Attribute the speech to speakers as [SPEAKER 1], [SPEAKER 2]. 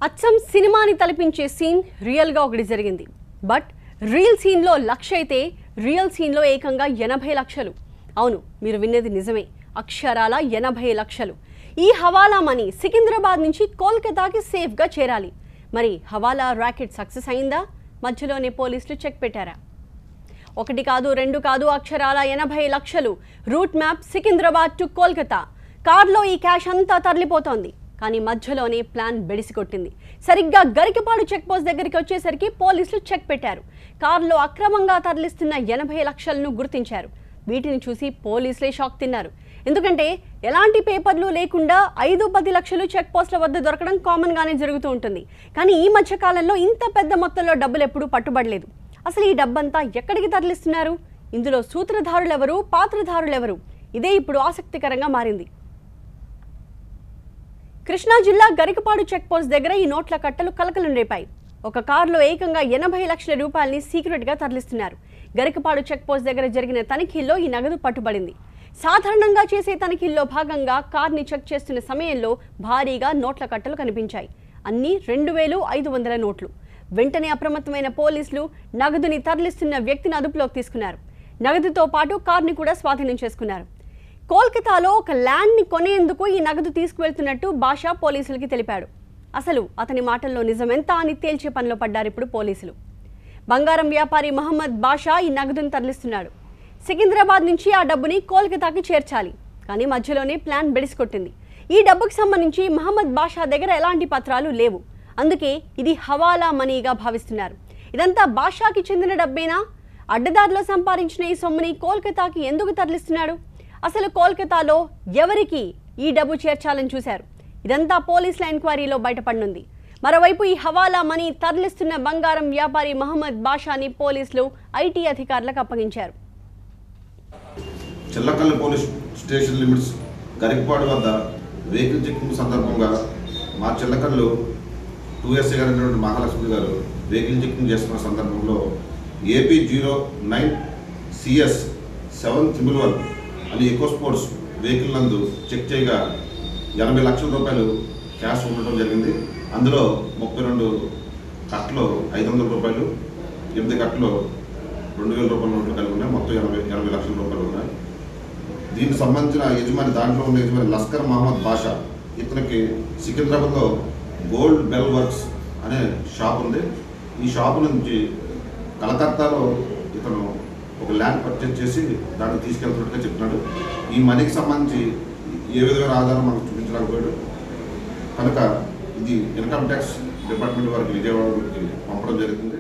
[SPEAKER 1] అచ్చం సినిమాని తలపించే సీన్ రియల్గా ఒకటి జరిగింది. బట్ రియల్ సీన్లో 1,00,000 అయితే రియల్ సీన్లో ఏకంగా 80 లక్షలు. అవును, మీరు వినేది నిజమే, అక్షరాల 80 లక్షలు. ఈ హవాలా మనీ సికింద్రాబాద్ నుంచి కోల్కతాకి సేఫ్గా చేరాలి. మరి హవాలా ర్యాకెట్ సక్సెస్ అయిందా? మధ్యలోనే పోలీసులు చెక్ పెట్టారా? ఒకటి కాదు, రెండు కాదు, అక్షరాల 80 లక్షలు. Route map Secunderabad to Kolkata. కార్లో ఈ క్యాష్ అంతా తరలిపోతోంది. కానీ మధ్యలోనే ప్లాన్ బెడిసికొట్టింది. సరిగ్గా గరికపాడు చెక్ పోస్ట్ దగ్గరికి వచ్చేసరికి పోలీసులు చెక్ పెట్టారు. కార్లో అక్రమంగా తరలిస్తున్న 80 లక్షలను గుర్తించారు. వీటిని చూసి పోలీసులే షాక్ తిన్నారు. ఎందుకంటే ఎలాంటి పేపర్లు లేకుండా 5-10 లక్షలు చెక్ పోస్టుల వద్ద దొరకడం కామన్గానే జరుగుతూ ఉంటుంది. కానీ ఈ మధ్య కాలంలో ఇంత పెద్ద మొత్తంలో డబ్బులు ఎప్పుడూ పట్టుబడలేదు. అసలు ఈ డబ్బంతా ఎక్కడికి తరలిస్తున్నారు? ఇందులో సూత్రధారులెవరు, పాత్రధారులెవరు? ఇదే ఇప్పుడు ఆసక్తికరంగా మారింది. కృష్ణా జిల్లా గరికపాడు చెక్ పోస్ట్ దగ్గర ఈ నోట్ల కట్టలు కలకలం రేపాయి. ఒక కారులో ఏకంగా 80 లక్షల రూపాయలని సీక్రెట్గా తరలిస్తున్నారు. గరికపాడు చెక్ పోస్ట్ దగ్గర జరిగిన తనిఖీల్లో ఈ నగదు పట్టుబడింది. సాధారణంగా చేసే తనిఖీల్లో భాగంగా కార్ని చెక్ చేస్తున్న సమయంలో భారీగా నోట్ల కట్టలు కనిపించాయి. అన్నీ 2,500 నోట్లు. వెంటనే అప్రమత్తమైన పోలీసులు నగదుని తరలిస్తున్న వ్యక్తిని అదుపులోకి తీసుకున్నారు. నగదుతో పాటు కార్ని కూడా స్వాధీనం చేసుకున్నారు. కోల్కతాలో ఒక ల్యాండ్ని కొనేందుకు ఈ నగదు తీసుకువెళ్తున్నట్టు బాషా పోలీసులకి తెలిపాడు. అసలు అతని మాటల్లో నిజమెంత అని తేల్చే పనిలో పడ్డారు ఇప్పుడు పోలీసులు. బంగారం వ్యాపారి మహమ్మద్ బాషా ఈ నగదును తరలిస్తున్నాడు. సికింద్రాబాద్ నుంచి ఆ డబ్బుని కోల్కతాకి చేర్చాలి. కానీ మధ్యలోనే ప్లాన్ బెడిసికొట్టింది. ఈ డబ్బుకి సంబంధించి మహమ్మద్ బాషా దగ్గర ఎలాంటి పత్రాలు లేవు. అందుకే ఇది హవాలా మనీగా భావిస్తున్నారు. ఇదంతా బాషాకి చెందిన డబ్బేనా? అడ్డదారిలో సంపాదించిన ఈ సొమ్ముని కోల్కతాకి ఎందుకు తరలిస్తున్నాడు? అసలు కోల్కతాలో ఎవరికి ఈ డబ్బు చేర్చాలని చూశారు? ఇదంతా పోలీసుల ఎంక్వైరీలో బయటపడనుంది. మరోవైపు ఈ హవాలా మనీ తరలిస్తున్న బంగారం వ్యాపారి మహమ్మద్ బాషాని పోలీసులు ఐటీ అధికారులకు అప్పగించారు.
[SPEAKER 2] చిల్లకల్లి పోలీస్ స్టేషన్ లిమిట్స్ గరికపాడు వద్ద వెహికల్ చెకింగ్ సందర్భంగా మా చిల్లకల్లు 2SI గారు అయినటువంటి మహాలక్ష్మి గారు వెహికల్ చెకింగ్ చేస్తున్న సందర్భంలో AP09 CS 711 అని ఎకో స్పోర్ట్స్ వెహికల్ నందు చెక్ చేయగా 80 లక్షల రూపాయలు క్యాష్ ఉండటం జరిగింది. అందులో 32 కట్టలు 500 రూపాయలు, 8 కట్టలు 2,000 రూపాయల నోట్లు కలిగి ఉన్నాయి. మొత్తం 80 లక్షల రూపాయలు ఉన్నాయి. దీనికి సంబంధించిన యజమాని, దాంట్లో ఉన్న యజమాని లస్కర్ మహమ్మద్ బాషా. ఇతనికి సికింద్రాబాద్లో గోల్డ్ బెల్ వర్క్స్ అనే షాప్ ఉంది. ఈ షాపు నుంచి కలకత్తాలో ఇతను ఒక ల్యాండ్ పర్చేజ్ చేసి దాన్ని తీసుకెళ్తున్నట్టుగా చెప్తున్నాడు. ఈ మనీకి సంబంధించి ఏ విధమైన ఆధారం మనకు చూపించలేకపోయాడు. కనుక ఇది ఇన్కమ్ ట్యాక్స్ డిపార్ట్మెంట్ వారికి విజయవాడకి పంపడం జరుగుతుంది.